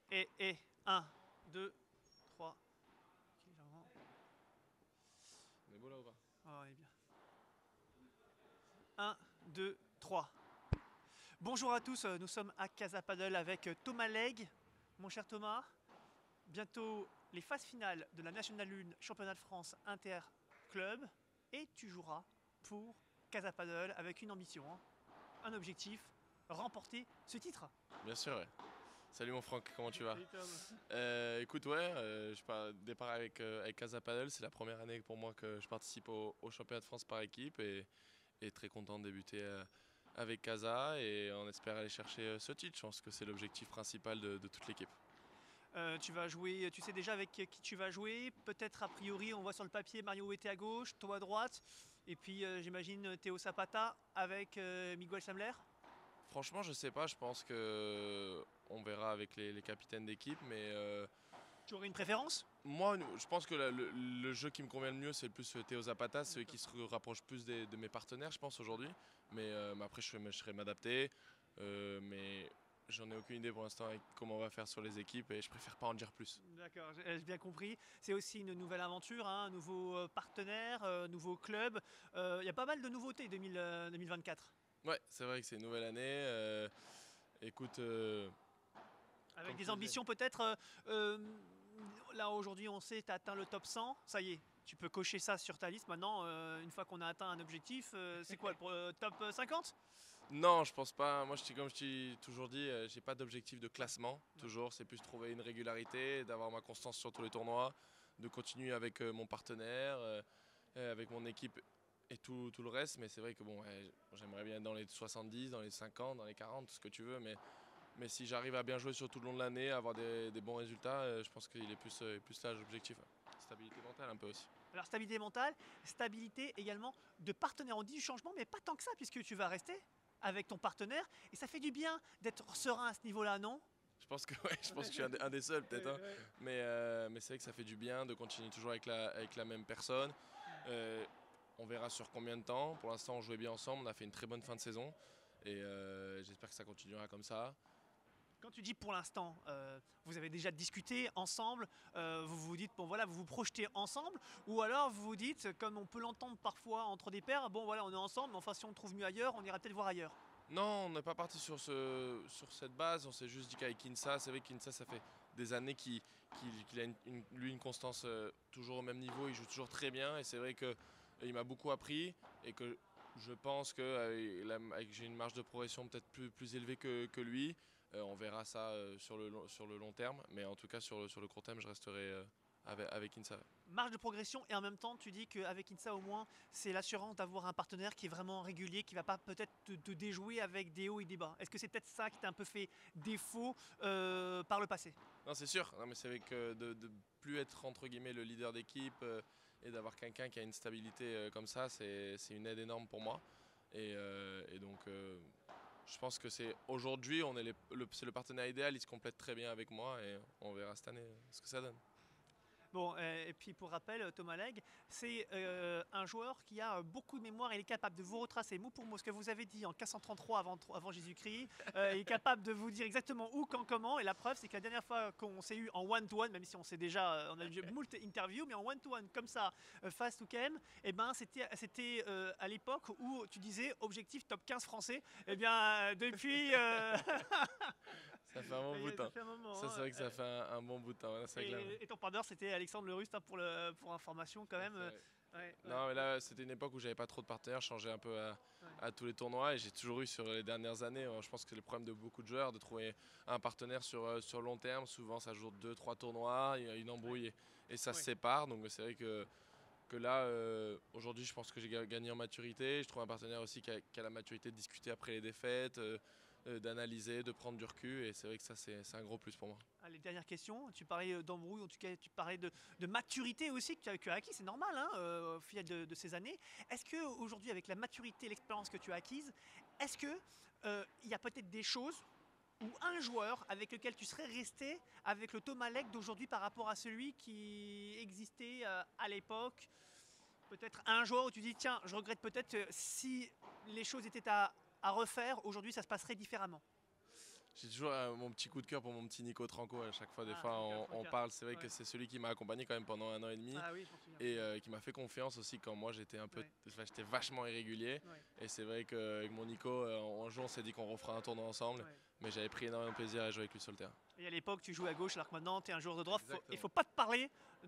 Et 1, 2, 3. On est beau là ou pas? Oh, on est bien. 1, 2, 3. Bonjour à tous, nous sommes à Casa Paddle avec Thomas Legge. Mon cher Thomas, bientôt les phases finales de la National 1 Championnat de France Inter-Club et tu joueras pour Casa Paddle avec une ambition, hein, un objectif, remporter ce titre. Bien sûr, ouais. Salut mon Franck, comment tu vas? Salut Tom. Écoute, ouais, je pars départ avec Casa Paddle. C'est la première année pour moi que je participe au championnat de France par équipe et très content de débuter avec Casa et on espère aller chercher ce titre. Je pense que c'est l'objectif principal de toute l'équipe. Tu vas jouer, tu sais déjà avec qui tu vas jouer. Peut-être a priori, on voit sur le papier Mario était à gauche, toi à droite. Et puis j'imagine Théo Zapata avec Miguel Samler. Franchement, je sais pas, je pense que on verra avec les capitaines d'équipe, mais Tu aurais une préférence? moi, je pense que le jeu qui me convient le mieux, c'est plus Théo Zapata, celui qui se rapproche plus de mes partenaires, je pense, aujourd'hui. Mais après, je serai m'adapter. Mais j'en ai aucune idée pour l'instant avec comment on va faire sur les équipes et je préfère pas en dire plus. D'accord, j'ai bien compris. C'est aussi une nouvelle aventure, hein, un nouveau partenaire, nouveau club. Il y a pas mal de nouveautés 2024. Ouais, c'est vrai que c'est une nouvelle année. Écoute, Avec comme je des te disais. ambitions peut-être. Là aujourd'hui, on sait, tu as atteint le top 100. Ça y est, tu peux cocher ça sur ta liste. Maintenant, une fois qu'on a atteint un objectif, c'est quoi le top 50? Non, je pense pas. Moi, comme je t'ai toujours dit, j'ai pas d'objectif de classement. Ouais. Toujours, c'est plus trouver une régularité, d'avoir ma constance sur tous les tournois, de continuer avec mon partenaire, avec mon équipe et tout le reste. Mais c'est vrai que bon, ouais, j'aimerais bien être dans les 70, dans les 50, dans les 40, tout ce que tu veux. Mais si j'arrive à bien jouer sur tout le long de l'année, avoir des bons résultats, je pense qu'il est plus là l'objectif. Ouais. Stabilité mentale un peu aussi. Alors stabilité mentale, stabilité également de partenaire. On dit du changement, mais pas tant que ça, puisque tu vas rester avec ton partenaire. Et ça fait du bien d'être serein à ce niveau-là, non? Je pense que ouais, je pense que je suis un des seuls peut-être. Hein. Ouais. Mais c'est vrai que ça fait du bien de continuer toujours avec la même personne. Euh, on verra sur combien de temps. Pour l'instant, on jouait bien ensemble. On a fait une très bonne fin de saison. Et j'espère que ça continuera comme ça. Quand tu dis pour l'instant, vous avez déjà discuté ensemble, vous vous dites, bon voilà, vous vous projetez ensemble, ou alors vous vous dites, comme on peut l'entendre parfois entre des pairs, bon voilà, on est ensemble, mais enfin si on trouve mieux ailleurs, on ira peut-être voir ailleurs. Non, on n'est pas parti sur cette base. On s'est juste dit qu'avec Kinsa, c'est vrai que Kinsa, ça fait des années qu'il a lui une constance toujours au même niveau. Il joue toujours très bien. Et c'est vrai qu'il m'a beaucoup appris. Et que je pense que j'ai une marge de progression peut-être plus élevée que lui. On verra ça sur le long terme. Mais en tout cas, sur le court terme, je resterai avec Kinsa. Marge de progression, et en même temps, tu dis qu'avec Insa, au moins, c'est l'assurance d'avoir un partenaire qui est vraiment régulier, qui va pas peut-être te déjouer avec des hauts et des bas. Est-ce que c'est peut-être ça qui t'a un peu fait défaut par le passé? Non, c'est sûr. Non, mais c'est vrai que de plus être entre guillemets le leader d'équipe et d'avoir quelqu'un qui a une stabilité comme ça, c'est une aide énorme pour moi. Et donc, je pense que c'est aujourd'hui, c'est le partenaire idéal. Il se complète très bien avec moi et on verra cette année ce que ça donne. Bon, et puis pour rappel, Thomas Legge, c'est un joueur qui a beaucoup de mémoire. Il est capable de vous retracer mot pour mot ce que vous avez dit en 433 avant Jésus-Christ. Il est capable de vous dire exactement où, quand, comment. Et la preuve, c'est que la dernière fois qu'on s'est eu en one-to-one, même si on s'est déjà, on a eu moult interviews, mais en one-to-one comme ça, face to cam, et ben c'était à l'époque où tu disais objectif top 15 français. Et bien depuis, Ça fait un bon bout de ça temps. fait un moment. Ça, c'est Hein. vrai que ça fait un bon bout de temps. Ouais, c'est clair. Et ton partenaire, c'était Alexandre Lerust, hein, pour information quand Ouais, même. c'est vrai. Ouais. Non, mais là, c'était une époque où j'avais pas trop de partenaires, je changeais un peu Ouais. à tous les tournois et j'ai toujours eu sur les dernières années, je pense que c'est le problème de beaucoup de joueurs, de trouver un partenaire sur long terme. Souvent, ça joue deux trois tournois, il y a une Ouais. embrouille et ça se Ouais. sépare. Donc, c'est vrai que là, aujourd'hui, je pense que j'ai gagné en maturité. Je trouve un partenaire aussi qui a la maturité de discuter après les défaites, d'analyser, de prendre du recul et c'est vrai que ça, c'est un gros plus pour moi. Allez, dernière question. Tu parlais d'embrouille, en tout cas, tu parlais de maturité aussi que tu as acquis, c'est normal, hein, au fil de ces années. Est-ce que aujourd'hui, avec la maturité, l'expérience que tu as acquise, est-ce que il y a peut-être des choses ou un joueur avec lequel tu serais resté avec le Thomas Legge d'aujourd'hui par rapport à celui qui existait à l'époque? Peut-être un joueur où tu dis, tiens, je regrette peut-être si les choses étaient à refaire, aujourd'hui ça se passerait différemment. j'ai toujours mon petit coup de cœur pour mon petit Nico Tranco. À chaque fois, des Ah, fois, Franca, on Franca. parle. C'est vrai Ouais. que c'est celui qui m'a accompagné quand même pendant 1 an et demi Ah oui, je m'en souviens. et qui m'a fait confiance aussi quand moi j'étais Ouais. enfin, j'étais vachement irrégulier. Ouais. Et c'est vrai qu'avec mon Nico, un jour, on s'est dit qu'on refera un tournoi ensemble. Ouais. Mais j'avais pris énormément de plaisir à jouer avec lui sur le terrain. Et à l'époque, tu jouais à gauche, alors que maintenant, tu es un joueur de droite. Il Exactement. faut pas te parler Pas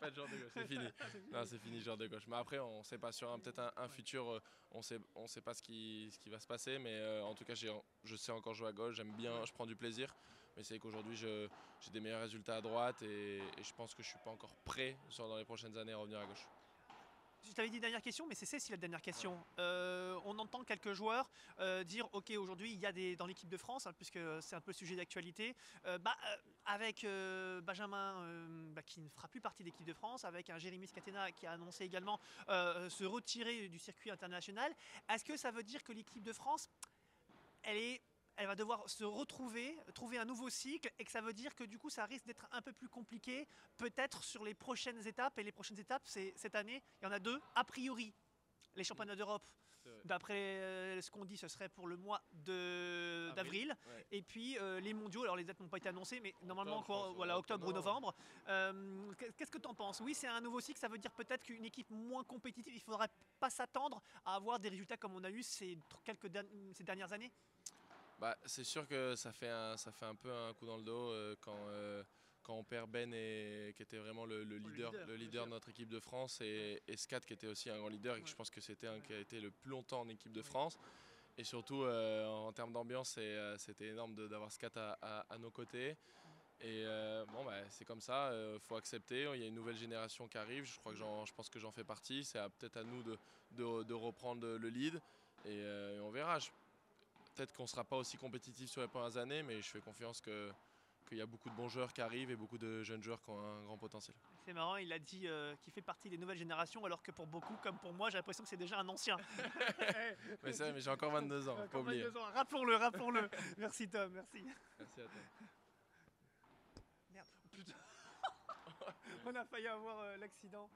de joueur de gauche, c'est fini. Non, c'est fini, joueur de gauche. Mais après, on ne sait pas sur peut-être un futur, on sait pas ce qui va se passer. Mais en tout cas, je sais encore jouer à gauche, j'aime bien, je prends du plaisir. Mais c'est qu'aujourd'hui, j'ai des meilleurs résultats à droite et je pense que je ne suis pas encore prêt dans les prochaines années à revenir à gauche. Je t'avais dit dernière question, mais c'est Cécile la dernière question. On entend quelques joueurs dire ok, aujourd'hui il y a dans l'équipe de France, hein, puisque c'est un peu le sujet d'actualité, avec Benjamin qui ne fera plus partie de l'équipe de France, avec un Jérémy Scatena qui a annoncé également se retirer du circuit international. Est-ce que ça veut dire que l'équipe de France, elle va devoir se retrouver, trouver un nouveau cycle, et que ça veut dire que du coup ça risque d'être un peu plus compliqué peut-être sur les prochaines étapes, et les prochaines étapes c'est cette année, il y en a deux, a priori les championnats d'Europe, d'après ce qu'on dit ce serait pour le mois d'avril, Ouais. et puis les mondiaux, alors les dates n'ont pas été annoncées mais normalement Octobre, voilà, octobre ou novembre. novembre. Qu'est-ce que tu en penses? Oui, c'est un nouveau cycle, ça veut dire peut-être qu'une équipe moins compétitive, il ne faudrait pas s'attendre à avoir des résultats comme on a eu ces dernières années. Bah, c'est sûr que ça fait un peu un coup dans le dos quand on perd Ben, qui était vraiment le leader de notre équipe de France, et Scat qui était aussi un grand leader et que je pense que c'était un qui a été le plus longtemps en équipe de France. Et surtout en termes d'ambiance, c'était énorme d'avoir Scat à nos côtés. Et bon, bah, c'est comme ça, faut accepter. Il y a une nouvelle génération qui arrive. Je pense que j'en fais partie. C'est peut-être à nous de reprendre le lead. Et on verra. Peut-être qu'on ne sera pas aussi compétitif sur les premières années, mais je fais confiance qu'il y a beaucoup de bons joueurs qui arrivent et beaucoup de jeunes joueurs qui ont un grand potentiel. C'est marrant, il a dit qu'il fait partie des nouvelles générations, alors que pour beaucoup, comme pour moi, j'ai l'impression que c'est déjà un ancien. Mais c'est vrai, mais j'ai encore 22 ans, pas oublier. Rappelons-le. Merci Tom, merci. Merci à toi. Merde, putain. On a failli avoir l'accident.